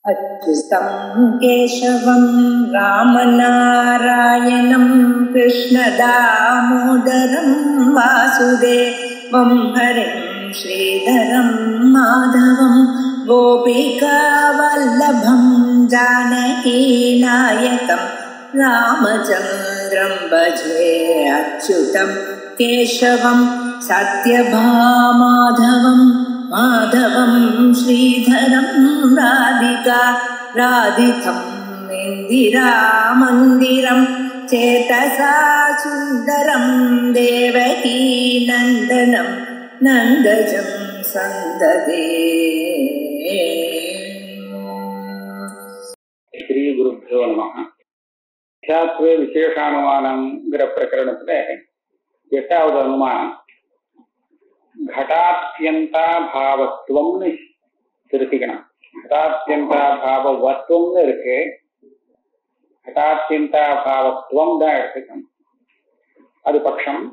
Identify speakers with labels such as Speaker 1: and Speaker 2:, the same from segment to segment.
Speaker 1: अच्युतं केशवं रामनारायणं कृष्णदामोदरं वासुदेवं हरिं श्रीधरं माधवं गोपिकावल्लभं जानकीनायकं रामचन्द्रं भजे। अच्युतं केशवं सत्यभामाधवं माधवं श्रीधरं राधिका राधितं इन्दिरामन्दिरं चेतसा सुन्दरं देवकी नन्दनं नन्दजं सन्ददे।
Speaker 2: श्री गुरुभ्यो नमः. ख्यात्वे विशेषानुमानंங்கிற பிரகரணத்துல எட்டாவது அனுமானம் घटात्यंता भावत्वம்னு திருத்திக்கணும். घटात्यंता भाववत्वம்னு இருக்கு, घटात्यंता भावत्वம் தான் எடுத்துக்கணும். அது பட்சம்.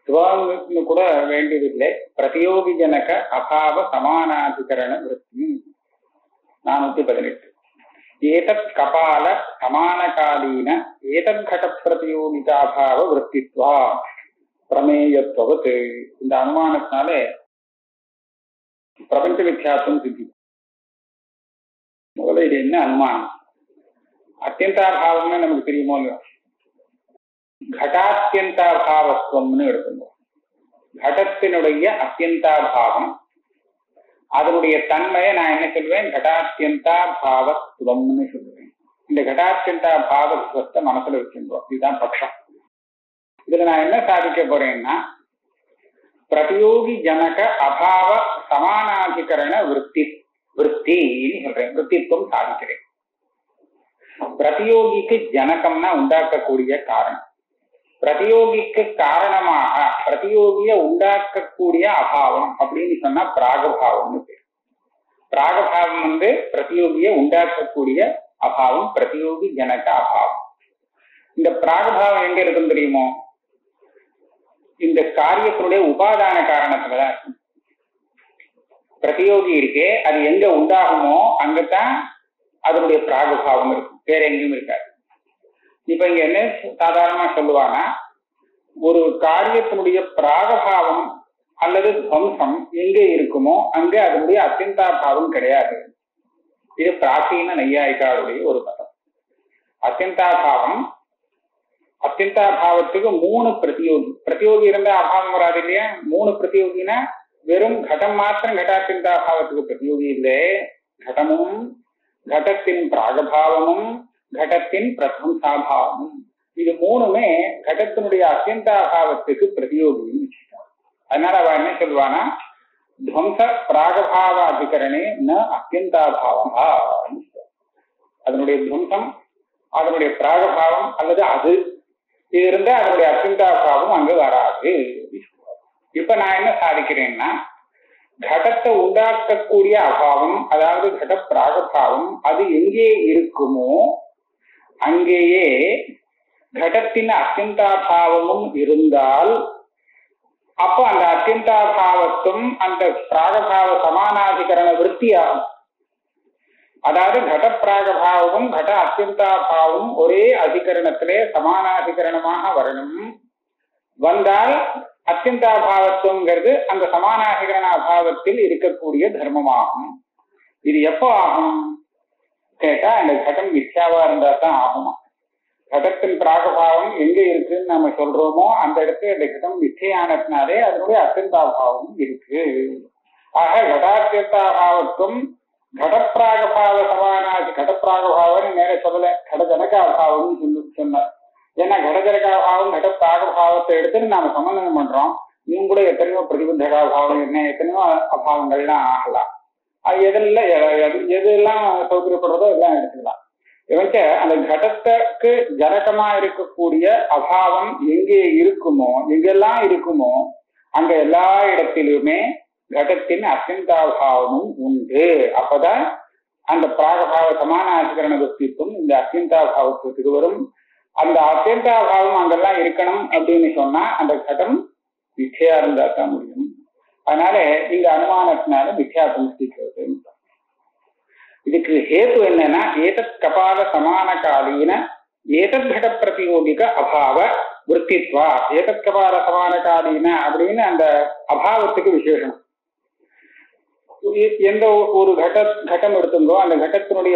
Speaker 2: துவம்னு கூட வேண்டியதில்லை. பிரதியோகி ஜனக அபாவ சமானாதிகரண விருத்தி 418. ஏதத் கபால சமானகாலீன ஏதத் கட பிரதியோகிதாபாவ விருத்தித்வா பிரமேயத்துவத்து. இந்த அனுமானத்தினால பிரபஞ்ச மித்யாத்துவம் சித்தி. முதல்ல இது என்ன அனுமானம்? அத்தியந்தாபாவம்னு நமக்கு தெரியுமோ இல்லையோ, घटात्यंताभावत्वம்னு எடுக்கணும். घटத்தினுடைய அத்தியந்தாபாவம், அதனுடைய தன்மையை நான் என்ன சொல்லுவேன்? घटात्यंताभावत्वம்னு சொல்லுவேன். இந்த घटात्यंताभावத்துவத்தை மனசுல வச்சுருந்தோம். இதுதான் பட்சம். இதுல நான் என்ன சாதிக்க போறேன்னா, பிரதியோகி ஜனக அபாவ சமானாதிகரண விற்த்தின்னு சொல்றேன். விற்த்தித்துவம் சாதிக்கிறேன். பிரதியோகிக்கு ஜனகம்னா உண்டாக்கக்கூடிய காரணம், பிரதியோகிக்கு காரணமாக பிரதியோகிய உண்டாக்கக்கூடிய அபாவம் அப்படின்னு சொன்னா பிராகபாவம்னு பேர். பிராகபாவம் பிரதியோகிய உண்டாக்கக்கூடிய அபாவம், பிரதியோகி ஜனக அபாவம். இந்த பிராகபாவம் எங்க இருக்குன்னு தெரியுமோ? இந்த காரியத்தினுடைய உபாதான காரணத்துலதான் இருக்கு. பிரதியோகி இருக்கே, அது எங்க உண்டாகுமோ அங்கதான் அதனுடைய பிராகபாவம் இருக்கும், வேற எங்கேயும் இருக்காது. இப்ப இங்க என்ன சாதாரணமா சொல்லுவானா, ஒரு காரியத்தினுடைய பிராகபாவம் அல்லது துவம்சம் எங்க இருக்குமோ அங்க அதனுடைய அத்தியந்தாபாவம் கிடையாது. இது பிராச்சீன நையாயிகாவுடைய ஒரு பதம். அத்தியந்தாபாவம், அத்தியந்தாபாவத்துக்கு 3 பிரதியோகி. பிரதியோகி இருந்தா அபாவம் வராது இல்லையா? 3 பிரதியோகினா வெறும் கடம் மாத்திரம் घटात्यंताभावத்துக்கு பிரதியோகி இல்லை. கடமும், घटத்தின் பிராகபாவமும், घटத்தின் பிரதம்சாபாவமும், இது 3மே घटத்தினுடைய அத்தியந்தாபாவத்துக்கு பிரதியோகி. அதனால அவ என்ன சொல்லுவானா, துவம்ச பிராகபாவ அதிகரணே ந அத்தியந்தாபாவா. அதனுடைய துவம்சம், அதனுடைய பிராகபாவம் அல்லது அது இது இருந்தா அதனுடைய அத்தியந்தாபாவம் அங்க வராது. இப்ப நான் என்ன சாதிக்கிறேன்னா, கடத்தை உண்டாக்கக்கூடிய அபாவம் அதாவது கட பிராகபாவம் அது எங்கே இருக்குமோ அங்கேயே கடத்தின் அத்தியந்தாபாவமும் இருந்தால் அப்போ அந்த அத்தியந்தாபாவத்தும் அந்த பிராகபாவ சமானாதிகரண விற்த்தியாகும். அதாவது கட பிராகபாவமும் கட அத்தியந்தாபாவமும் ஒரே அதிகரணத்திலே சமானாதிகரணமாக வரணும். வந்தால் அத்தியந்தாபாவத்துவங்கிறது அந்த சமானாதிகரண அபாவத்தில் இருக்கக்கூடிய தர்மமாகும். இது எப்போ ஆகும் கேட்டா, அந்த கடம் மித்யாவா இருந்தா தான் ஆகுமா. கடத்தின் பிராகபாவம் எங்க இருக்குன்னு நம்ம சொல்றோமோ அந்த இடத்துல அந்த கடம் மிச்சையானதுனாலே அதனுடைய அத்தியந்தாபாவமும் இருக்கு. ஆக கடாத்தியந்தாபாவத்துவம் கடப்பிராகபாவ சமானாதி கடப்பிராகபாவம் நேர சொல்லல, கடஜனகாபாவம் சொன்னார். ஏன்னா கடஜனகாபாவம் கடப்பிராகபாவத்தை எடுத்துட்டு நாம சமன்வயம் பண்றோம். இன்னும் கூட எத்தனையோ பிரதிபந்தகாபாவம் என்ன எத்தனையோ அபாவங்கள்லாம் ஆகலாம். அது எதெல்லாம் சௌகரியப்படுறதோ எல்லாம் எடுத்துக்கலாம். இவங்க அந்த கடத்துக்கு ஜனகமா இருக்கக்கூடிய அபாவம் எங்கே இருக்குமோ எங்கெல்லாம் இருக்குமோ அங்க எல்லா இடத்திலுமே கடத்தின் அத்தியந்தாபாவமும் உண்டு. அப்பதான் அந்த பிராகபாவ சமானாதிகரண விற்த்தித்துவம் இந்த அத்தியந்தாபாவத்துக்கு வரும். அந்த அத்தியந்தாபாவம் அங்கெல்லாம் இருக்கணும் அப்படின்னு சொன்னா அந்த கடம் மிச்சையா இருந்தா தான் முடியும். அதனால இந்த அனுமானத்தினால மித்யாத்வம் சித்திக்கிறது. இதுக்கு ஹேத்து என்னன்னா ஏதத் கபால சமானகாலீன ஏதத் கட பிரதியோகிக அபாவ விற்த்தித்வா. ஏதத் கபால சமானகாலீன அப்படின்னு அந்த அபாவத்துக்கு விசேஷம். எந்த ஒரு கட்டம் எடுத்துங்கோ, அந்த கட்டத்தினுடைய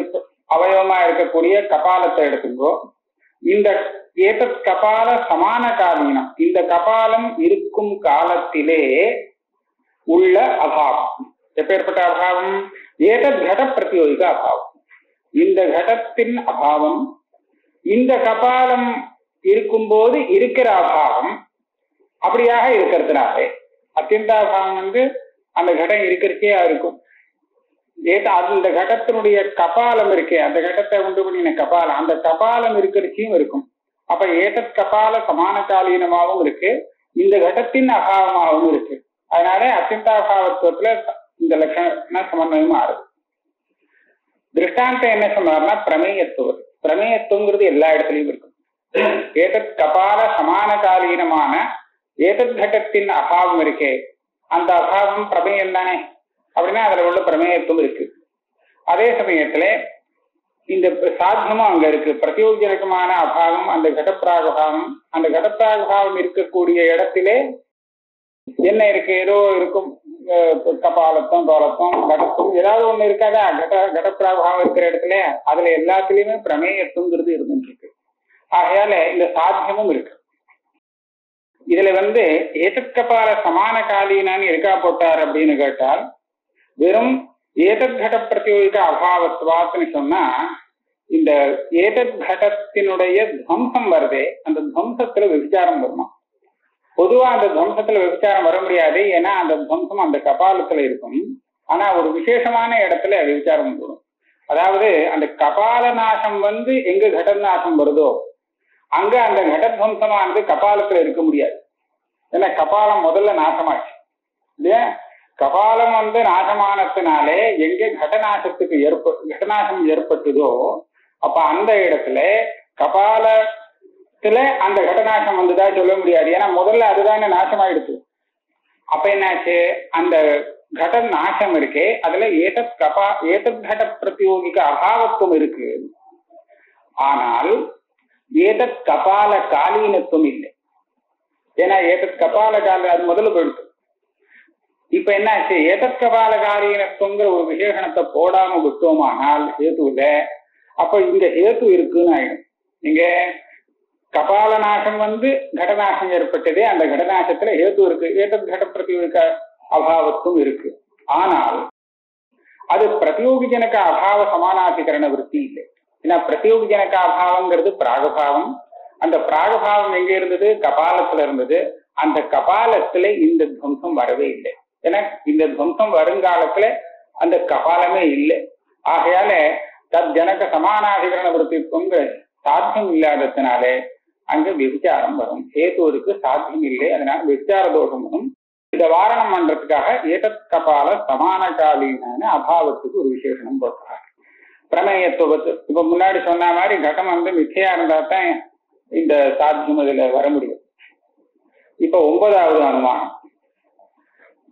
Speaker 2: அவயவமா இருக்கக்கூடிய கபாலத்தை எடுத்துங்கோ. இந்த ஏதத் கபால சமான காலீனம், இந்த கபாலம் இருக்கும் காலத்திலே உள்ள அபாவம். எப்பேற்பட்ட அபாவம்? ஏதத் கட பிரதியோகிக அபாவம். இந்த கடத்தின் அபாவம் இந்த கபாலம் இருக்கும்போது இருக்கிற அபாவம் அப்படியாக இருக்கிறதுனாலே அத்தியந்தாபாவம் அந்த கடம் இருக்கிறச்சே இருக்கும். அந்த கடத்தினுடைய கபாலம் இருக்கே, அந்த கடத்தை உண்டு பண்ணின கபாலம், அந்த கபாலம் இருக்கிறச்சியும் இருக்கும். அப்ப ஏதத் கபால சமானகாலீனமாகவும் இருக்கு, இந்த கடத்தின் அபாவமாகவும் இருக்கு. அதனால அத்தியந்தாபாவத்துவத்துல இந்த லட்சண சமன்வயம் ஆறுது. திருஷ்டாந்தம் என்ன சொன்னார்னா பிரமேயத்துவம். பிரமேயத்துவங்கிறது எல்லா இடத்துலையும் இருக்கும். ஏதத் கபால சமானகாலீனமான ஏதத் கடத்தின் அபாவம் இருக்கே, அந்த அபாவம் பிரமேயம் தானே. அப்படின்னா அதுல உள்ள பிரமேயத்துவம் இருக்கு. அதே சமயத்துல இந்த சாத்தியமும் அங்க இருக்கு. பிரத்யோகஜனகமான அபாவம் அந்த கடப்பிராகபாவம், அந்த கடப்பிராகபாவம் இருக்கக்கூடிய இடத்திலே என்ன இருக்கு? ஏதோ இருக்கும், கபாலத்தும் தோலத்தும் கடத்தும் ஏதாவது ஒண்ணு இருக்காதா? கடப்பிராகபாவம் இருக்கிற இடத்துல அதுல எல்லாத்துலயுமே பிரமேயத்துவங்கிறது இருந்துட்டு இருக்கு. ஆகையால இந்த சாத்தியமும் இருக்கு. இதுல ஏதத் கபால சமான காலீனான்னு இருக்கா போட்டார் அப்படின்னு கேட்டால், வெறும் ஏதத் கட பிரத்யோகிக அபாவத்வாத்னு சொன்னா இந்த ஏதத் கடத்தினுடைய துவம்சம் வருதே, அந்த துவம்சத்துல விபச்சாரம் வருமா? பொதுவா அந்த துவம்சத்துல விபச்சாரம் வர முடியாது. ஏன்னா அந்த துவம்சம் அந்த கபாலத்துல இருக்கும். ஆனா ஒரு விசேஷமான இடத்துல விபச்சாரம் வரும். அதாவது அந்த கபால நாசம் எங்க கட நாசம் வருதோ அங்க அந்த கடத்வம்சமானது கபாலத்துல இருக்க முடியாது. ஏன்னா கபாலம் முதல்ல நாசமாச்சு இல்லையா? கபாலம் நாசமானத்தினாலே எங்கே கடநாசம் ஏற்பட்டதோ அப்ப அந்த இடத்துல கபாலத்துல அந்த கடநாசம் வந்துதான் சொல்ல முடியாது. ஏன்னா முதல்ல அதுதானே நாசமாயிடுச்சு. அப்ப என்னாச்சு? அந்த கட நாசம் இருக்கே அதுல ஏதத் கட பிரத்யோகிக அபாவத்துவம் இருக்கு. ஆனால் ஏதத் கபால காலீனத்துவம் இல்லை. ஏன்னா ஏதத் கபால கால அது முதல்ல போயிடுச்சு. இப்ப என்னாச்சு? ஏதத் கபால காலீனத்துவங்கிற ஒரு விசேஷணத்தை போடாம விட்டோமானால் ஹேதுல, அப்ப இந்த ஹேது இருக்குன்னு ஆயிடும். இங்க கபால நாசம் கடநாசம் ஏற்பட்டதே, அந்த கடநாசத்துல ஹேது இருக்கு, ஏதத் கட பிரத்யோகிக அபாவத்துவம் இருக்கு. ஆனால் அது பிரத்யோகிஜனக அபாவ சமானாதிகரண விருத்தி இல்லை. ஏன்னா பிரத்யோகிஜனக அபாவங்கிறது பிராகபாவம். அந்த பிராகபாவம் எங்க இருந்தது? கபாலத்துல இருந்தது. அந்த கபாலத்துல இந்த துவம்சம் வரவே இல்லை. ஏன்னா இந்த துவம்சம் வருங்காலத்துல அந்த கபாலமே இல்லை. ஆகையால தத் ஜனக சமானாதிகரண விருத்திக்குங்கிற சாத்தியம் இல்லாததுனாலே அங்க விபச்சாரம் வரும். ஹேதுவுக்கு சாத்தியம் இல்லை, அதனால விபச்சார தோஷம் வரும். இதை வாரணம் பண்றதுக்காக ஏதத் கபால சமான காலீன அபாவத்துக்கு ஒரு விசேஷனம் போட்டாங்க. பிரமேயத்துவத்து இப்ப முன்னாடி சொன்ன மாதிரி கட்டம் மிச்சையா இருந்தா தான் இந்த சாத்தியம் இதுல வர முடியும். இப்ப 9வது அனுமானம்,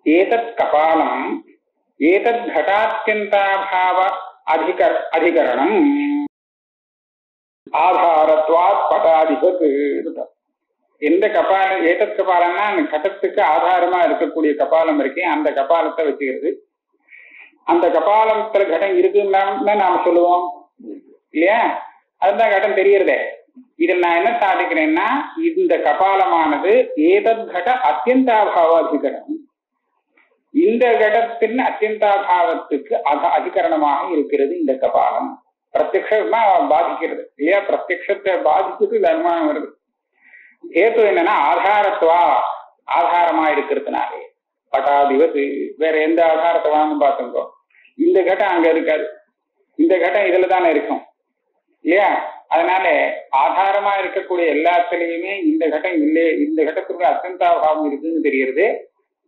Speaker 2: ஏதத் கபாலம் ஏதத் கடாத்யந்தாபாவ அதிகரணம் ஆதாரத்வாத் படாதிபத். எந்த கபாலம் ஏதத் கபாலம்னா அந்த கடத்துக்கு ஆதாரமா இருக்கக்கூடிய கபாலம் இருக்கே அந்த கபாலத்தை வச்சுக்கிறது. அந்த கபாலத்துல கடம் இருக்குன்னு நாம சொல்லுவோம் இல்லையா? அதுதான் கடம் தெரியறதே. இதில் நான் என்ன சாதிக்கிறேன்னா, இந்த கபாலமானது ஏதத் கட அத்தியந்தாபாவ அதிகரணம், இந்த கடத்தின் அத்தியந்தாபாவத்துக்கு அதிகரணமாக இருக்கிறது இந்த கபாலம். பிரத்யக்ஷமா பாதிக்கிறது இல்லையா? பிரத்யக்ஷத்தை பாதிச்சுட்டு இந்த அனுமானம் வருது. ஹேத்து என்னன்னா ஆதாரத்துவா, ஆதாரமா இருக்கிறதுனாலே பட்டாதிபத்து. வேற எந்த ஆதாரத்தை வாங்க பார்த்துங்கோ, இந்த கட்டம் அங்க இருக்காது, இந்த கட்டம் இதுல தானே இருக்கும் இல்லையா? அதனால ஆதாரமா இருக்கக்கூடிய எல்லாத்துலயுமே இந்த கட்டம் இல்லை, இந்த கட்டத்துக்கு அத்தியந்தாபாவம் இருக்குன்னு தெரியுது.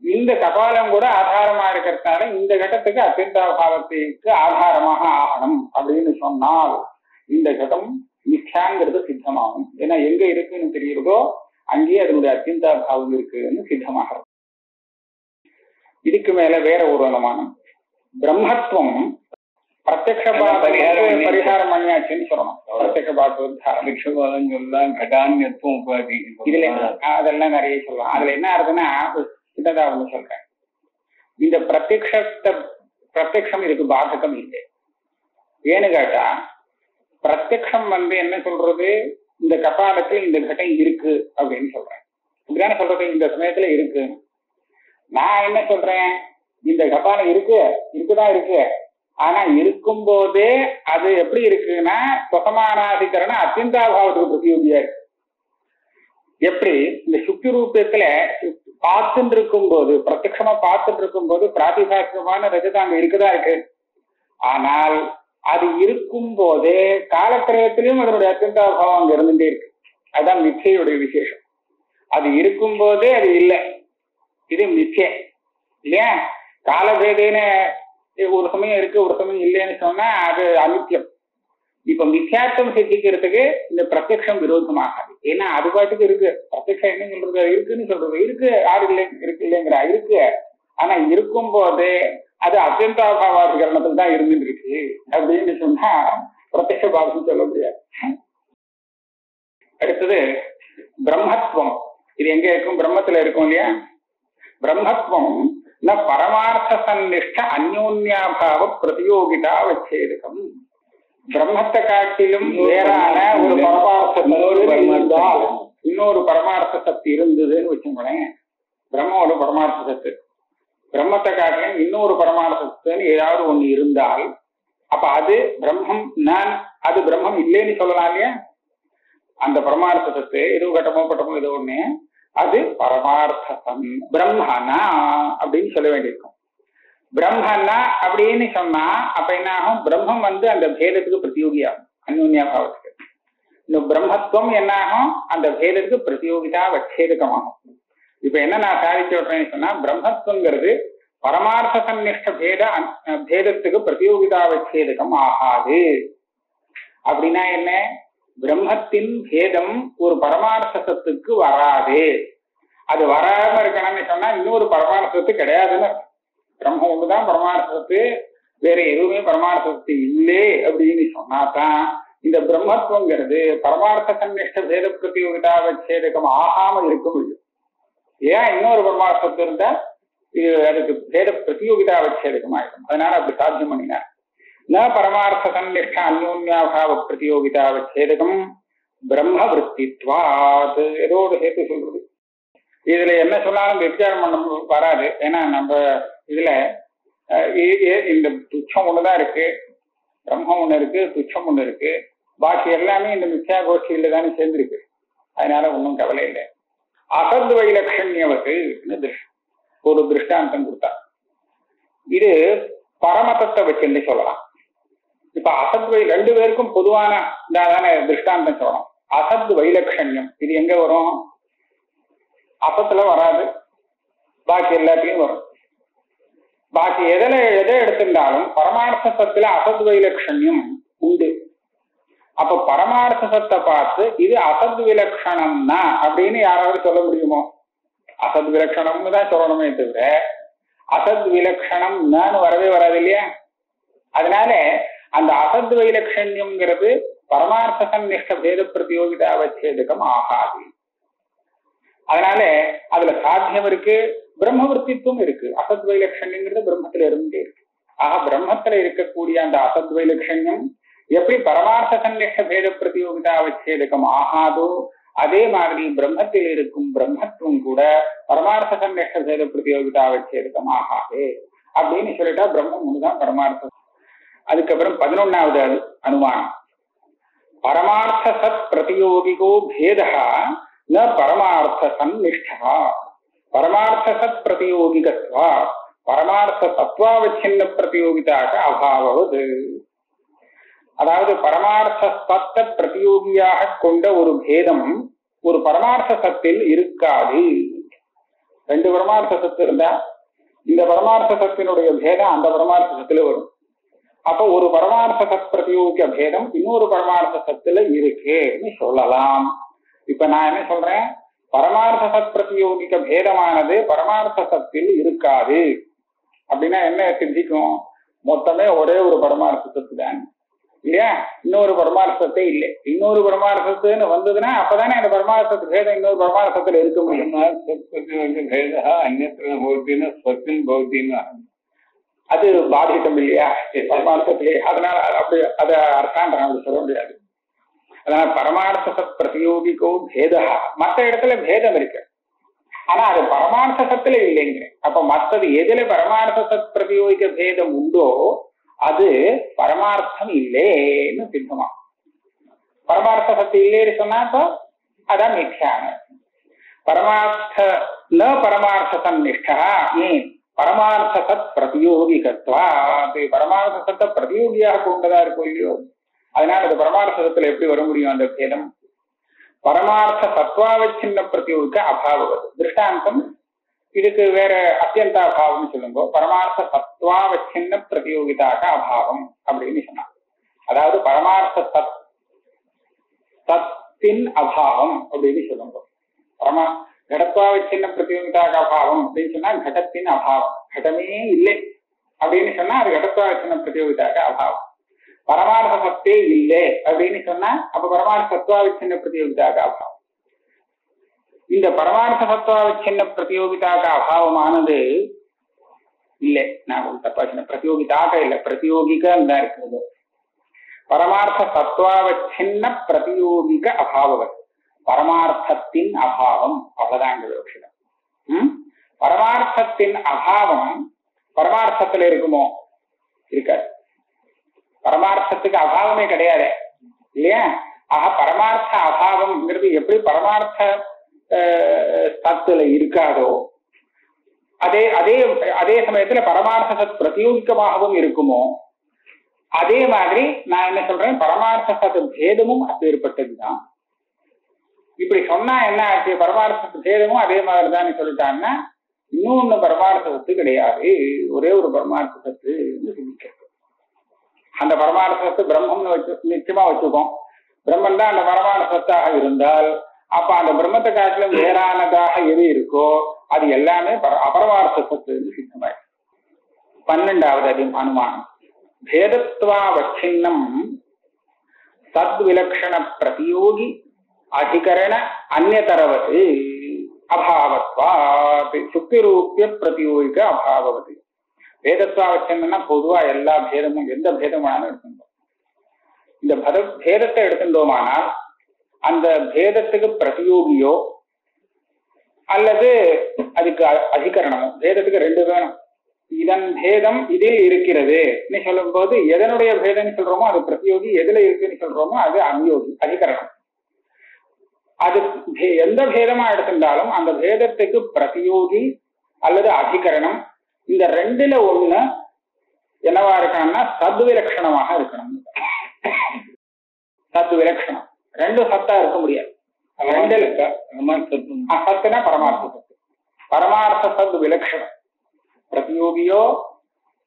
Speaker 2: இந்த கபாலம் கூட ஆதாரமா இருக்கிறதுனால இந்த கட்டத்துக்கு அத்தியந்தாபாவத்துக்கு ஆதாரமாக ஆகணும் அப்படின்னு சொன்னால் இந்த கட்டம் மித்யாங்கிறது சித்தமாகும். ஏன்னா எங்க இருக்குன்னு தெரியுறதோ அங்கேயே அதனுடைய அத்தியந்தாபாவம் இருக்குன்னு சித்தமாகும். இதுக்கு மேல வேற ஒரு அனுமானம், பிரம்மத்துவம் பிரத்யக்ஷ பரிகாரம் பண்ணியாச்சுன்னு சொல்லணும். பிரத்யக்ஷ பாதம் சொல்லலாம், கடான்யத்துவம் உபாதி, இதுல அதெல்லாம் நிறைய சொல்லலாம். அதுல என்ன ஆகுதுன்னா சின்னதா ஒண்ணு சொல்றேன். இந்த பிரத்யக்ஷம் இதுக்கு பாதகம் இல்லை. ஏன்னு கேட்டா பிரத்யக்ஷம் என்ன சொல்றது, இந்த கபாலத்தில் இந்த கட்டம் இருக்கு அப்படின்னு சொல்றேன். இப்படிதானே சொல்றது, இந்த சமயத்துல இருக்கு. நான் என்ன சொல்றேன், இந்த கபாலம் இருக்குதான் இருக்கு. ஆனா இருக்கும் போதே அது எப்படி இருக்குன்னா சுகமானாதிகரண அத்தியந்தாபாவத்துக்கு பிரதியோகியா இருக்கு. எப்படி இந்த சுக்தி ரூபத்துல பார்த்துட்டு இருக்கும் போது, பிரத்யட்சமா பார்த்துட்டு இருக்கும் போது பிராதிபாசிகமான ரஜதம் அங்க இருக்குதான் இருக்கு. ஆனால் அது இருக்கும் போதே காலத்திரயத்திலையும் அதனுடைய அத்தியந்தாபாவம் அங்க இருந்துட்டே இருக்கு. அதுதான் மிச்சையுடைய விசேஷம். அது இருக்கும் போதே அது இல்லை, இது மிச்சை இல்லையா. காலபேதேன ஒரு சமயம் இருக்கு ஒரு சமயம் இல்லைன்னு சொன்னா அது அனித்தியம். இப்ப மித்யார்த்தம் சித்திக்கிறதுக்கு இந்த பிரத்யக்ஷம் விரோதமாகாது. ஏன்னா அது பாட்டுக்கு இருக்கு. பிரத்யக்ஷம் என்ன சொல்றது, இருக்குன்னு சொல்றது, இருக்கு யாரு இல்லை இருக்கு இல்லைங்கிறா இருக்கு. ஆனா இருக்கும் போதே அது அத்தியந்தாபாவாதிகரணத்துக்கு தான் இருந்துட்டு இருக்கு அப்படின்னு சொன்னா பிரத்யக்ஷ பாவம் சொல்ல முடியாது. அடுத்தது பிரம்மத்துவம். இது எங்க இருக்கும், பிரம்மத்துல இருக்கும் இல்லையா. பிரம்மத்துவம் ந பரமார்த்த சன்னிஷ்ட அந்யோன்யாபாவ பிரதியோகிதா வச்சேதகம். பிரம்மத்தை காட்டிலும் வேறான ஒரு பரமார்த்த இன்னொரு பரமார்த்த சக்தி இருந்ததுன்னு வச்சுக்கோங்களேன். பிரம்ம ஒரு பரமார்த்த சத்து, பிரம்மத்தை காட்டிலும் இன்னொரு பரமார்த்த சத்துன்னு ஏதாவது ஒண்ணு இருந்தால் அப்ப அது பிரம்மம் நான் அது பிரம்மம் இல்லைன்னு சொல்லலாம் இல்லையா. அந்த பரமார்த்த சத்து எதுவும் கட்டமோ பட்டமோ ஏதோ ஒண்ணு அது பரமார்த்தம் பிரம்மனா அப்படின்னு சொல்ல வேண்டியிருக்கும். பிரம்மனா அப்படின்னு சொன்னா அப்ப என்ன ஆகும், பிரம்மம் அந்த பேதத்துக்கு பிரதியோகியாகும், அந்யோன்யாபாவத்துக்கு. இந்த பிரம்மத்துவம் என்ன ஆகும், அந்த பேதத்துக்கு பிரதியோகிதா வச்சேதகமாகும். இப்ப என்ன நான் சாதிச்சு விடுறேன்னு சொன்னா, பிரம்மத்துவங்கிறது பரமார்த்த சன்னிஷ்ட பேதத்துக்கு பிரதியோகிதா வச்சேதகம் ஆகாது. அப்படின்னா என்ன, பிரம்மத்தின் பேதம் ஒரு பரமார்த்த சத்துக்கு வராது. அது வராம இருக்கணும்னு சொன்னா இன்னொரு பரமார்த்த சத்து கிடையாதுன்னு. பிரம்மம் ஒண்ணுதான் பரமார்த்த சத்து, வேற எதுவுமே பரமார்த்த சத்து இல்லை அப்படின்னு சொன்னாதான் இந்த பிரம்மத்துவங்கிறது பரமார்த்த சன்னிஷ்ட பேத பிரதியோகிதா வச்சேதகம் ஆகாம இருக்க முடியும். ஏன் இன்னொரு பரமார்த்த சத்து இருந்தா இது அதுக்கு பேத பிரதியோகிதா வச்சேதகம் ஆயிடும். அதனால அப்படி சாத்தியம் பண்ணினார். ந பரமார்த்த சன்னிஷ்ட அந்யோன்யாபாவ பிரதியோகிதா வச்சேதகம் பிரம்ம விற்த்தித்வாத். ஏதோ ஒரு ஹேத்து சொல்றது. இதுல என்ன சொன்னாலும் விசாரம் பண்ண வராது. ஏன்னா நம்ம இதுல இந்த துச்சம் ஒண்ணுதான் இருக்கு, பிரம்மம் ஒண்ணு இருக்கு, துச்சம் ஒண்ணு இருக்கு, பாக்கி எல்லாமே இந்த மித்யா கோஷ்டியில தானே சேர்ந்திருக்கு. அதனால ஒன்றும் கவலை இல்லை. அசத் வைலட்சண்யவத்து ஒரு திருஷ்டாந்தம் கொடுத்தா, இது பரமதத்தை வச்சுன்னு சொல்லலாம். இப்ப அசத் ரெண்டு பேருக்கும் பொதுவான தானே திருஷ்டாந்தம் சொல்லணும். அசத் வைலட்சண்யம் இது எங்க வரும், அசத்துல வராது, பாக்கி எல்லாத்தையும் வரும். பாக்கி எதை எடுத்திருந்தாலும் பரமார்த்த சத்துல அசத் வைலட்சண்யம் உண்டு. அப்ப பரமார்த்த சத்தை பார்த்து இது அசத் விலட்சணம்னா அப்படின்னு யாராவது சொல்ல முடியுமோ? அசத் விலட்சணம்னு தான் சொல்லணுமே தவிர அசத் விலட்சணம் நான் வரவே வராது இல்லையா. அதனால அந்த அசத் வைலட்சண்யம்ங்கிறது பரமார்த்த சன்னிஷ்ட பேத பிரதியோகிதா வச்சேதகம் ஆகாது. அதனால அதுல சாத்தியம் இருக்கு, பிரம்ம விற்த்தித்துவம் இருக்கு. அசத் வைலட்சண்யங்கிறது பிரம்மத்துல இருந்தே இருக்கு. ஆக பிரம்மத்துல இருக்கக்கூடிய அந்த அசத் வைலட்சண்யம் எப்படி பரமார்த்த சன்னிஷ்ட பேத பிரதியோகிதா வச்சேதகம் ஆகாதோ அதே மாதிரி பிரம்மத்தில் இருக்கும் பிரம்மத்துவம் கூட பரமார்த்த சன்னிஷ்ட பேத பிரதியோகிதா வச்சேதகம் ஆகாது அப்படின்னு சொல்லிட்டா பிரம்மம் ஒண்ணுதான் பரமார்த்தம். அதுக்கப்புறம் 11வது அனுமானம், பரமார்த்த சத் பிரதியோகிகோ பேதா ந பரமார்த்த சன்னிஷ்டா. பரமார்த்த சத் பிரதியோகிகத்வா பரமார்த்த தத்வாவச்சின்ன பிரதியோகிதாக அபாவது. அதாவது பரமார்த்த சத்தை பிரதியோகியாக கொண்ட ஒரு பேதம் ஒரு பரமார்த்த சத்தில் இருக்காது. ரெண்டு பரமார்த்த சத்து இருந்தா இந்த பரமார்த்த சத்தினுடைய பேதம் அந்த பரமார்த்த சத்துல வரும். அப்போ ஒரு பரமார்த்த சத் பிரதியோகிக பேதம் இன்னொரு பரமார்த்த சத்துல இருக்குன்னு சொல்லலாம். இப்ப நான் என்ன சொல்றேன், பரமார்த்த சத் பிரதியோகிக பேதமானது பரமார்த்த சத்தில் இருக்காது அப்படின்னா என்ன சித்திக்கும், மொத்தமே ஒரே ஒரு பரமார்த்தத்துக்கு தான் இல்லையா? இன்னொரு பரமார்த்தத்தை இல்லை. இன்னொரு பரமார்த்தத்துன்னு வந்ததுன்னா அப்பதானே அந்த பரமார்த்தத்து பேதம் இன்னொரு பரமார்த்தத்துல இருக்க முடியும். அது பாதிக்கம் இல்லையா பரமார்த்தத்திலே? அதனால அப்படி அதை அர்த்தாண்டம் அப்படி சொல்ல முடியாது. அதனால பரமார்த்த சத் பிரதியோகிக்கோ பேதா, மற்ற இடத்துல பேதம் இருக்கு, ஆனா அது பரமார்த்த சத்துல இல்லைங்க. அப்ப மற்றது எதுல பரமார்த்த சத் பிரதியோகிக்க பேதம் உண்டோ அது பரமார்த்தம் இல்லேன்னு சித்தமா. பரமார்த்த சத்து இல்லைன்னு சொன்னா இப்போ அதான் மித்யான. பரமார்த்த ந பரமார்த்த சந்நிஷ்டா ஏன் பரமார்த்த சத் பிரதியோகிகத்வா, அது பரமார்த்த சத்தை பிரதியோகியாக கொண்டதா இருக்கும் இல்லையோ, அதனால அது பரமார்த்த சத்துல எப்படி வர முடியும் அந்த பேதம்? பரமார்த்த சத்வாவச்சின்ன பிரதியோகிக்க அபாவது. திருஷ்டாந்தம் இதுக்கு வேற அத்தியந்தாபாவம் சொல்லுங்க. பரமார்த்த சத்வாவச்சின்ன பிரதியோகிதாக அபாவம் அப்படின்னு சொன்னாங்க. அதாவது பரமார்த்த சத்தின் அபாவம் அப்படின்னு சொல்லுங்க. கடத்வாவச்சின்ன பிரதியோகிதாக அபாவம் அப்படின்னு சொன்னா கடத்தின் அபாவம், கடமே இல்லை அப்படின்னு சொன்னா அது கடத்வாவச்சின்ன பிரதியோகிதாக அபாவம். பரமார்த்த சத்தே இல்லை அப்படின்னு சொன்னா அப்ப பரமார்த்த சத்வாவச்சின்ன பிரதியோகிதாக அபாவம். இந்த பரமார்த்த சத்வாவச்சின்ன பிரதியோகிதாக அபாவமானது இல்லை, நான் தப்பா சொன்ன, பிரதியோகிதாக இல்லை, பிரதியோகிகம் தான் இருக்கிறது. பரமார்த்த சத்வாவச்சின்ன பிரதியோகிக அபாவம், பரமார்த்தத்தின் அபாவம், அவ்வளவுதான் விஷயம். பரமார்த்தத்தின் அபாவம் பரமார்த்தத்துல இருக்குமோ? இருக்காது. பரமார்த்தத்துக்கு அபாவமே கிடையாது இல்லையா? ஆக பரமார்த்த அபாவம்ங்கிறது எப்படி பரமார்த்த சத்துல இருக்காதோ அதே அதே அதே சமயத்துல பரமார்த்த சத் பிரதியோகிக்கமாகவும் இருக்குமோ, அதே மாதிரி நான் என்ன சொல்றேன், பரமார்த்த சத்து பேதமும் அப்பேற்பட்டதுதான். இப்படி சொன்னா என்ன ஆச்சு, பரமார்த்த பேதமும் அதே மாதிரிதான் சொல்லிட்டாங்கன்னா இன்னொன்னு பரமார்த்த சத்து கிடையாது, ஒரே ஒரு பரமார்த்த சத்து சிந்திக்கிறது. அந்த பரமார்த்த சத்து பிரம்மம்னு நிச்சயமா வச்சுக்கோம். பிரம்மன் தான் அந்த பரமார்த்த சத்தாக இருந்தால் அப்ப அந்த பிரம்மத்தை காட்டிலும் வேறானதாக எது இருக்கோ அது எல்லாமே அபரமார்த்த சத்துன்னு சித்தமாய். 12வது அனுமானம், பேதத்வாவச்சின்னம் சத்விலக்ஷண பிரதியோகி அதிகரண அந்நியதரவது அபாவத்வாத் சுக்திரூபிய பிரதியோகிக அபாவவது. பேதத்வாவச்சின்னா பொதுவா எல்லா பேதமும் எந்த பேதமானாலும் எடுத்துட்டோம். இந்த பேதத்தை எடுத்துட்டோமானால் அந்த பேதத்துக்கு பிரதியோகியோ அல்லது அதுக்கு அதிகரணமோ, பேதத்துக்கு ரெண்டு வேணும். இதன் பேதம் இதில் இருக்கிறது சொல்லும் போது எதனுடைய பேதம் சொல்றோமோ அது பிரதியோகி, எதுல இருக்குன்னு சொல்றோமோ அது அநியோகி, அதிகரணம். அது எந்த பேதமா எடுத்திருந்தாலும் அந்த பேதத்துக்கு பிரதியோகி அல்லது அதிகரணம், இந்த ரெண்டுல ஒண்ணு என்னவா இருக்கணும்னா சத்விலட்சணமாக இருக்கணும். சத்விலட்சணம் ரெண்டு சத்தா இருக்க முடியாது. சத்துனா பரமார்த்த சத்து, பரமார்த்த சத் விலட்சணம். பிரதியோகியோ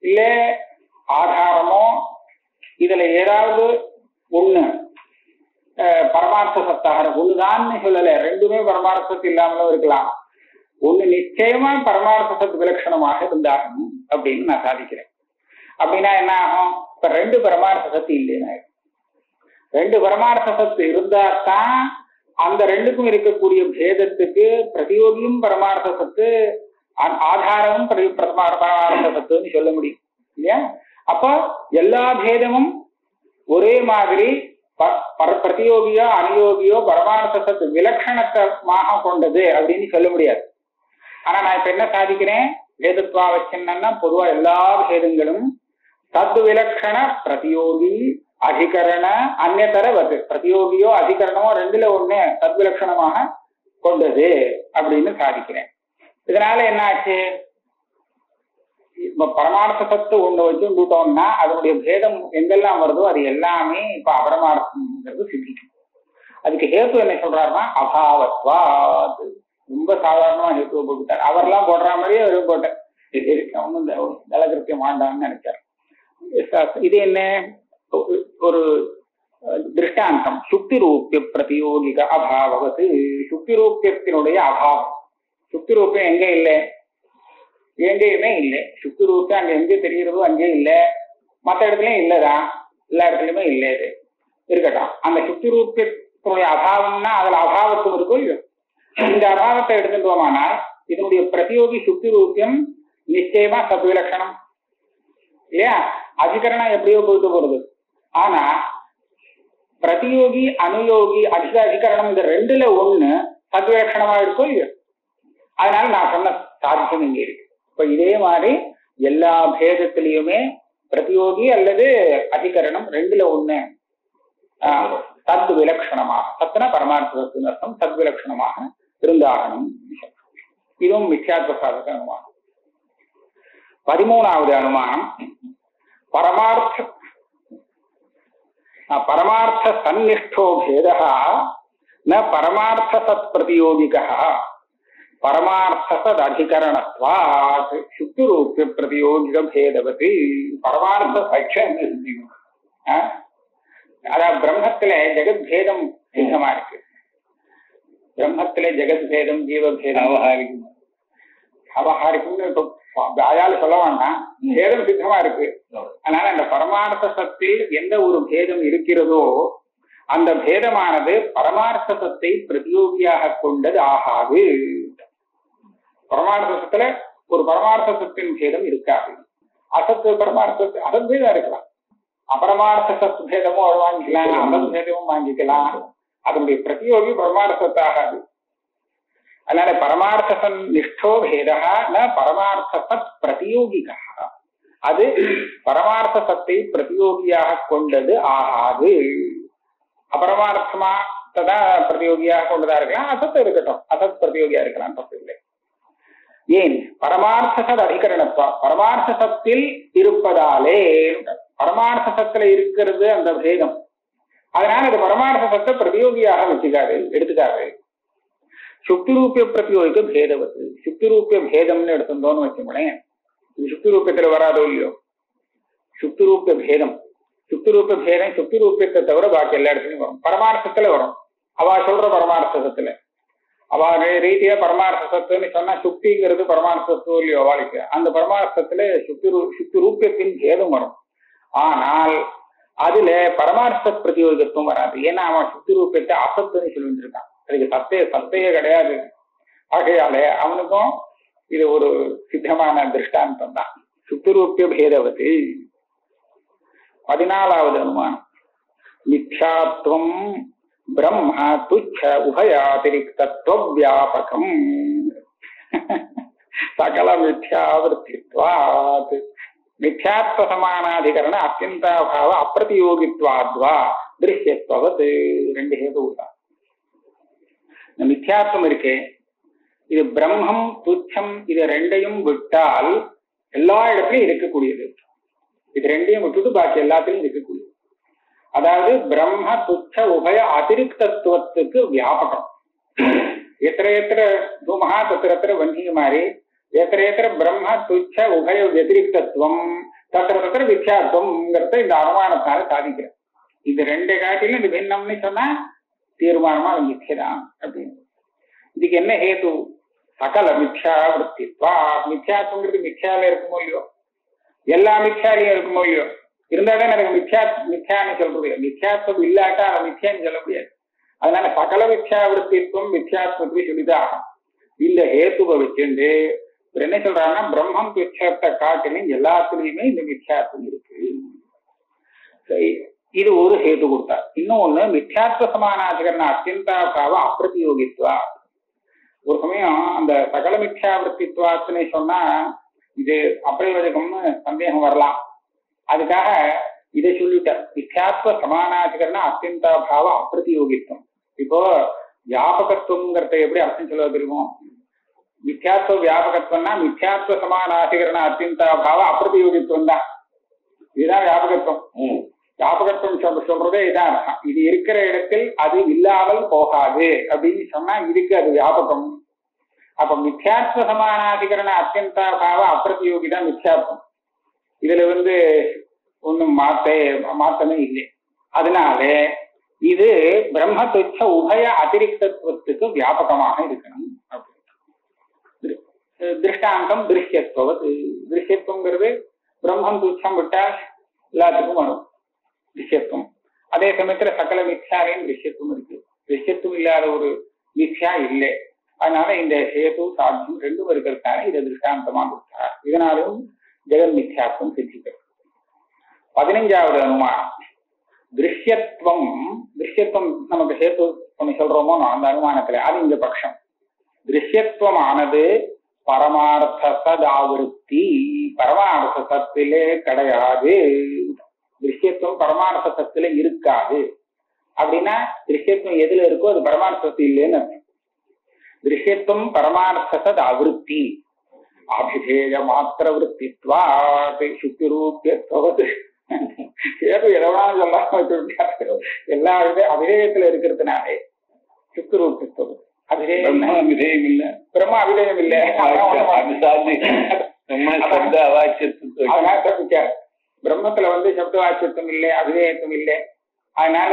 Speaker 2: இல்ல ஆதாரமோ இதுல ஏதாவது ஒண்ணு பரமார்த்த சத்தாக ஒண்ணுதான்னு சொல்லல, ரெண்டுமே பரமார்த்தத்து இல்லாமலும் இருக்கலாம். ஒண்ணு நிச்சயமா பரமார்த்த சத் விலட்சணமாக இருந்தாகும் அப்படின்னு நான் சாதிக்கிறேன். அப்படின்னா என்ன ஆகும், இப்ப ரெண்டு பரமார்த்த சத்து இல்லைன்னா, ரெண்டு பரமார்த்த சத்து இருந்தாதான் அந்த ரெண்டுக்கும் இருக்கக்கூடிய பேதத்துக்கு பிரதியோகியும் பரமார்த்த சத்து, ஆதாரமும் பரமார்த்த சத்துன்னு சொல்ல முடியும் இல்லையா? அப்ப எல்லா பேதமும் ஒரே மாதிரி பிரதியோகியோ அனுயோகியோ பரமார்த்த சத்து விலட்சணமாக கொண்டது அப்படின்னு சொல்ல முடியாது. ஆனா நான் இப்ப என்ன சாதிக்கிறேன், பேதத்வாவச்சின்னா பொதுவா எல்லா பேதங்களும் தத் விலட்சண பிரதியோகி அதிகரண அந்நியதரவது, பிரதியோகியோ அதிகரணமோ ரெண்டுல ஒண்ணு தத்விலட்சணமாக கொண்டது அப்படின்னு சாதிக்கிறேன். இதனால என்ன ஆச்சு, பரமார்த்த சத்து ஒண்ணு வச்சுட்டோம்னா அதனுடைய பேதம் எங்கெல்லாம் வருதோ அது எல்லாமே இப்ப அபரமார்த்தம்ங்கிறது சித்திக்கும். அதுக்கு ஹேத்து என்ன சொல்றாருன்னா அபாவத்வாத். ரொம்ப சாதாரணமா ஹேத்துவ போட்டுட்டார். அவர்லாம் போடுற மாதிரியே அவரும் போட்டார். ஒன்னும் தலகிருத்தியம் ஆண்டான்னு நினைச்சார். இது என்ன ஒரு திருஷ்டாந்தம், சுக்தி ரூபிய பிரதியோகிக அபாவது. சுக்தி ரூபியத்தினுடைய அபாவம், சுக்தி ரூபியம் எங்க இல்லை, எங்கேயுமே இல்லை. சுக்தி ரூபியம் அங்க எங்கே தெரிகிறதோ அங்கே இல்லை. மற்ற இடத்துலயும் இல்லதான், எல்லா இடத்துலயுமே இல்லை, இது இருக்கட்டும். அந்த சுத்தி ரூபத்தினுடைய அபாவம்னா அதுல அபாவத்துவம் இருக்கும் இல்லையோ. இந்த அபாவத்தை எடுத்துட்டோமானால் இதனுடைய பிரதியோகி சுத்தி ரூபியம் நிச்சயமா சத்விலட்சணம் இல்லையா. அதிகரணம் எப்படியோ போயிட்டு போறது. ஆனா பிரதியோகி அனுயோகி அதிகரணம் இந்த ரெண்டுல ஒண்ணு சத்விலட்சணமா இருக்கும் இல்லையோ. அதனால நான் சொன்ன சாத்தியம் இங்க இருக்கு. இப்ப இதே மாதிரி எல்லா பேதத்திலையுமே பிரதியோகி அல்லது அதிகரணம் ரெண்டுல ஒண்ணு தத் விலட்சணமாக, சத்துனா பரமார்த்த சத்துன்னு அர்த்தம், தத் விலட்சணமாக இருந்தாகணும். இதுவும் மித்யாத்வ சாதக அனுமானம். 13வது அனுமானம் பரமார்த்த சந்நிஷ்டோ பேதா ந பரமார்த்த சத் பிரதியோகிகா பரமார்த்த சத் அதிகரணத்வாத் சுக்தி ரூப பிரதியோகிக பேதவதி. பரமார்த்த சட்சம் அதாவது பிரம்மத்தில ஜெகத் பேதம் சித்தமா இருக்கு. பிரம்மத்தில ஜெகத் பேதம் ஜீவபேதம் அவஹாரிக்கும்னு அதால சொல்ல வேண்டாம், பேதம் சித்தமா இருக்கு. அதனால அந்த பரமார்த்த சத்தில் எந்த ஒரு பேதம் இருக்கிறதோ அந்த பேதமானது பரமார்த்த சத்தை பிரதியோகியாக கொண்டது ஆகாது. பரமார்த்த சத்துல ஒரு பரமார்த்த சத்தின் பேதம் இருக்காது. அசத்து பரமார்த்த அசத்பேதம் இருக்கலாம், அபரமார்த்த சத் பேதமும் வாங்கிக்கலாம், அசத் பேதமும் வாங்கிக்கலாம். அதனுடைய பிரதியோகி பரமார்த்தத்தாகாது. அதனால பரமார்த்த சன் நிஷ்டோ பேதா ந பரமார்த்த சத் பிரதியோகிகா, அது பரமார்த்த சத்தை பிரதியோகியாக கொண்டது ஆகாது. அபரமார்த்தமா தான் பிரதியோகியாக கொண்டதா இருக்கலாம், அசத்து இருக்கட்டும், அசத் பிரதியோகியா இருக்கலாம், தப்பு இல்லை. ஏன் பரமார்த்த சத் அதிகரணத்துவா, பரமார்த்த சத்தில் இருப்பதாலே, பரமார்த்த சத்துல இருக்கிறது அந்த பேதம், அதனால அது பரமார்த்த சத்தை பிரதியோகியாக வச்சுக்காது, எடுத்துக்காது. சுக்தி ரூபிய பிரதியோகிக்க பேதவத்து. சுக்தி ரூபிய பேதம்னு எடுத்துட்டோம்னு வச்சுக்கோங்களேன், இது சுக்தி ரூபியத்துல வராதோ இல்லையோ. சுக்தி ரூபிய பேதம், சுக்தி ரூபிய பேதம் சுக்தி ரூபியத்தை தவிர பாக்கி எல்லா இடத்துலயும் வரும், பரமார்த்தத்துல வரும். அவ சொல்ற பரமார்த்தத்துல அவ ரீதியா பரமார்த்த சத்துன்னு சொன்னா சுக்திங்கிறது பரமார்த்த சத்துவம் இல்லையோ அவளுக்கு. அந்த பரமார்த்தத்துல சுக்தி ரூபியத்தின் பேதம் வரும். ஆனால் அதுல பரமார்த்த பிரதியோகித்துவம் வராது. ஏன்னா அவன் சுக்தி ரூபியத்தை அசத்துன்னு சொல்லிட்டு இருக்கான், அதுக்கு சத்தையே கிடையாது. ஆகையாலே அவனுக்கும் இது ஒரு சித்தமான திருஷ்டாந்தம் தான். சுக்தி ரூபிய பேதவதி. 14வது அனுமானம் மித்யாத்வம் பிரம்ம துச்ச உபயாதிரிக்தத்வ வியாபகம் சகல மித்யாவர்த்தித்வாத். மித்யாத்வ சமானாதிகரண அத்தியந்தாபாவ அப்பிரதியோகித்வாத்வா திருஷ்யத்வவத். ரெண்டு ஹேது தான். இந்த மித்யாத்வம் இருக்கே, இது பிரம்மம் துச்சம் இது ரெண்டையும் விட்டால் எல்லா இடத்துலையும் இருக்கக்கூடியது. இது ரெண்டையும் விட்டுட்டு பாக்கி எல்லாத்திலையும் இருக்கக்கூடியது. அதாவது பிரம்ம துச்ச உபய அதிரிக்தத்துவத்துக்கு வியாபகம். எத்திர எத்திர தூமஹா தத்திர வன்னிய மாதிரி எத்திர பிரம்ம துச்ச உபய வத்திரிக்தத்துவம் தத்திர வித்யாத்வம்ங்கிறத இந்த அனுமானத்தால சாதிக்கிறேன். இது ரெண்டு காட்டிலும் இது பின்னம்னு சொன்னா தீர்மானமா மித்யதான் அப்படின்னு. இதுக்கு என்ன ஹேது? சகல மித்யாவர்த்தித்வா. மித்யாத்வங்கிறது மித்யால இருக்குமோ இல்லையோ, எல்லா மித்யாலையும் இருக்குமோ இல்லையோ, இருந்தாதான் எனக்கு மித்யான்னு சொல்றது. மித்யாத்வம் இல்லாட்டா அதை மித்யான்னு சொல்ல முடியாது. அதனால சகல மித்யாவர்த்தித்வம் மித்யாத்வத்துக்கு சொல்லிதான். இந்த ஹேத்துவை வச்சுட்டு என்ன சொல்றாங்கன்னா பிரம்மம் துச்சத்தை காட்டிலும் எல்லாத்துலயுமே இந்த மித்யாத்வம் இருக்கு. இது ஒரு ஹேத்து கொடுத்தார். இன்னொன்னு மித்யாத்வ சமானாதிகரண அத்தியந்தாபாவ அப்பிரதியோகித்வா. ஒரு சமயம் அந்த சகல மித்யாவர்த்தித்வாத்துன்னு சொன்னா இது அப்பிரயோஜகம்னு சந்தேகம் வரலாம். அதுக்காக இதை சொல்லிட்டார். மித்யாத்வ சமானாதிகரண அத்தியந்தாபாவ அப்பிரதியோகித்வம். இப்போ வியாபகத்துவங்கிறத எப்படி அர்த்தம் சொல்ல தெரியுமோ? மித்யாத்வ வியாபகத்துவம்னா மித்யாத்வ சமானாதிகரண அத்தியந்தாபாவ அப்பிரதியோகித்வம் தான். இதுதான் வியாபகத்துவம். வியாபகத்துவம் சொல்றதே இதான் அர்த்தம். இது இருக்கிற இடத்தில் அது இல்லாமல் போகாது அப்படின்னு சொன்னா இதுக்கு அது வியாபகம். அப்ப மித்யாத்வ சமானாதிகரண அத்தியந்தாபாவ அப்பிரதியோகி தான் மித்யாத்வம். இதுல ஒன்னும் மாற்றமே இல்லை. அதனால இது பிரம்ம துச்ச உபய அதிரிக்தத்துவத்துக்கு வியாபகமாக இருக்கணும். திருஷ்டாந்தம் திருஷ்யத்துவம். திருஷ்யத்துவங்கிறது பிரம்மம் துச்சம் விட்டால் எல்லாத்துக்கும் வரும் திருஷ்யத்துவம். அதே சமயத்துல சகல மித்யாலையும் திருஷ்யத்துவம் இருக்கு. திருஷ்யத்துவம் இல்லாத ஒரு மித்யா இல்லை. அதனால இந்த ஹேது சாத்தியம் ரெண்டும் இருக்கிறதுனால இதை திருஷ்டாந்தமா கொடுத்தார். இதனாலும் ஜெகன் மித்யாத்துவம் சித்திக்கிறது. 15வது அனுமானம் திருஷ்யத்துவம். திருஷ்யத்துவம் நமக்கு ஹேத்து ஒண்ணு சொல்றோமோ அந்த அனுமானத்துல அது இந்த பட்சம். திருஷ்யத்துவமானது பரமார்த்த சதாவிருத்தி, பரமார்த்த சத்திலே கிடையாது. திருஷ்யத்துவம் பரமார்த்த சத்தில இருக்காது அப்படின்னா திருஷ்யத்துவம் எதுல இருக்கோ அது பரமார்த்தத்து இல்லைன்னு அர்த்தம். திருஷ்யத்துவம் பரமார்த்த சதாவிருத்தி அபிதேய மாத்திர விற்பித்வா சுத்தி ரூபியத்துவது எதவான சொல்லாம வச்சுட்டாரு. எல்லா அபிதேயத்துல இருக்கிறதுனாலே சுத்தி ரூபியத்துவது அபிதேயம் இல்ல, பிரம்ம அபிதேயம் இல்ல. பிரம்மத்துல சப்த வாச்சியத்துவம் இல்லை, அபிதேயத்துவம் இல்லை. அதனால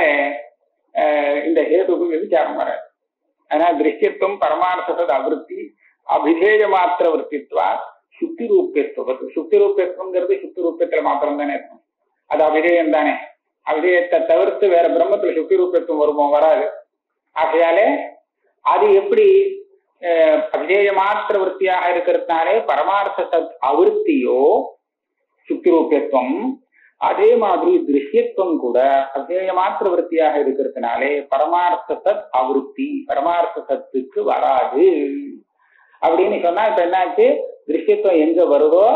Speaker 2: இந்த ஹேதுக்கு விசாரம் வராது. அதனால திருஷ்யத்துவம் பரமார்த்த அவிருத்தி அபிதேய மாத்திர விற்பித்வா சுத்தி ரூபியத்துவது. சுத்தி ரூபியத்துவங்கிறது சுத்தி ரூபியத்துல மாத்திரம் தானே இருக்கும். அது அபிதேயம் தானே. அபிதேயத்தை தவிர்த்து வேற பிரம்மத்துல சுத்தி ரூபியத்துவம் வருமோ? வராது. ஆகையாலே அது எப்படி அபிதேய மாத்திர விற்த்தியாக இருக்கிறதுனாலே பரமார்த்த சத் அவிருத்தியோ சுத்தி ரூபியத்துவம், அதே மாதிரி திருஷ்யத்துவம் கூட அபிதேய மாத்திர விற்த்தியாக இருக்கிறதுனாலே பரமார்த்த சத் அவிருத்தி பரமார்த்த சத்துக்கு வராது அப்படின்னு சொன்னா இப்ப என்னாச்சு? திருஷ்யத்துவம் எங்க வருதோ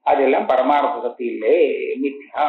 Speaker 2: அதெல்லாம் பரமார்த்த சத்து இல்லை, மித்யா.